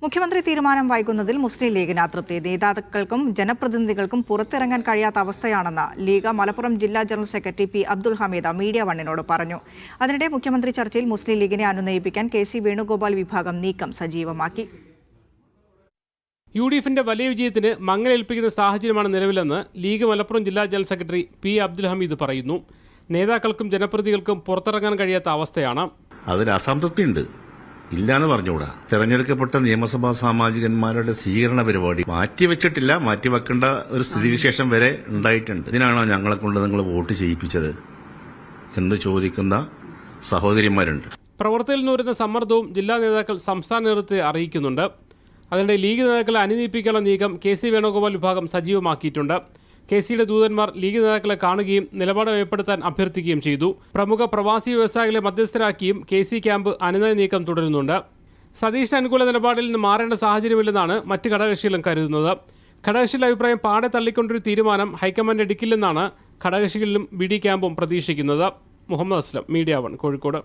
മുഖ്യമന്ത്രി തീരുമാനം വൈകുന്നതിൽ മുസ്ലിം ലീഗിന് അതൃപ്തി. നേതാക്കൾക്കും ജനപ്രതിനിധികൾക്കും പുറത്തിറങ്ങാൻ കഴിയാത്ത അവസ്ഥയാണെന്ന് ലീഗ് മലപ്പുറം ജില്ലാ general secretary P Abdul Hameed media വണ്ണിനോട് പറഞ്ഞു. അതിനിടെ മുഖ്യമന്ത്രി ചർച്ചയിൽ മുസ്ലിം ലീഗിനെ അനുനയിപ്പിക്കാൻ കെ.സി. വേണുഗോപാൽ വിഭാഗം നീക്കം സജീവമാക്കി. യു.ഡി.എഫിന്റെ വലിയ വിജയത്തിന് മങ്ങലേൽപ്പിക്കുന്ന സാഹചര്യമാണ് നിലവിലെന്ന് ലീഗ് മലപ്പുറം ജില്ലാ general secretary P Abdul Hameed പറയുന്നു. നേതാക്കൾക്കും ജനപ്രതിനിധികൾക്കും പുറത്തിറങ്ങാൻ കഴിയാത്ത അവസ്ഥയാണ്. അതിന് അസംതൃപ്തിയുണ്ട്, ഇല്ലാന്ന് പറഞ്ഞുകൂടാ. തെരഞ്ഞെടുക്കപ്പെട്ട നിയമസഭാ സാമാജികന്മാരുടെ സ്വീകരണ പരിപാടി മാറ്റിവെച്ചിട്ടില്ല, മാറ്റിവെക്കേണ്ട ഒരു സ്ഥിതിവിശേഷം വരെ ഉണ്ടായിട്ടുണ്ട്. ഇതിനാണോ ഞങ്ങളെ കൊണ്ട് നിങ്ങൾ വോട്ട് ചെയ്യിപ്പിച്ചത് എന്ന് ചോദിക്കുന്ന സഹോദരിമാരുണ്ട്. പ്രവർത്തകരിൽ നിന്ന് സമ്മർദ്ദവും ജില്ലാ നേതാക്കൾ സംസ്ഥാന നേതൃത്വത്തെ അറിയിക്കുന്നുണ്ട്. അതിനിടെ ലീഗ് നേതാക്കളെ അനുനയിപ്പിക്കാനുള്ള നീക്കം കെ.സി. വേണുഗോപാൽ വിഭാഗം സജീവമാക്കിയിട്ടുണ്ട്. കെ.സിയുടെ ദൂതന്മാർ ലീഗ് നേതാക്കളെ കാണുകയും നിലപാട് ഏർപ്പെടുത്താൻ അഭ്യർത്ഥിക്കുകയും ചെയ്തു. പ്രമുഖ പ്രവാസി വ്യവസായികളെ മധ്യസ്ഥരാക്കിയും കെ.സി. ക്യാമ്പ് അനുനയ നീക്കം തുടരുന്നുണ്ട്. സതീഷിന് അനുകൂല നിലപാടിൽ നിന്ന് മാറേണ്ട സാഹചര്യമില്ലെന്നാണ് മറ്റ് ഘടകകക്ഷികളും കരുതുന്നത്. ഘടകകക്ഷികളുടെ അഭിപ്രായം പാടെ തള്ളിക്കൊണ്ടൊരു തീരുമാനം ഹൈക്കമാൻഡ് എടുക്കില്ലെന്നാണ് ഘടകകക്ഷികളിലും ബി.ഡി. ക്യാമ്പും പ്രതീക്ഷിക്കുന്നത്. മുഹമ്മദ് അസ്ലം, മീഡിയ 1, കോഴിക്കോട്.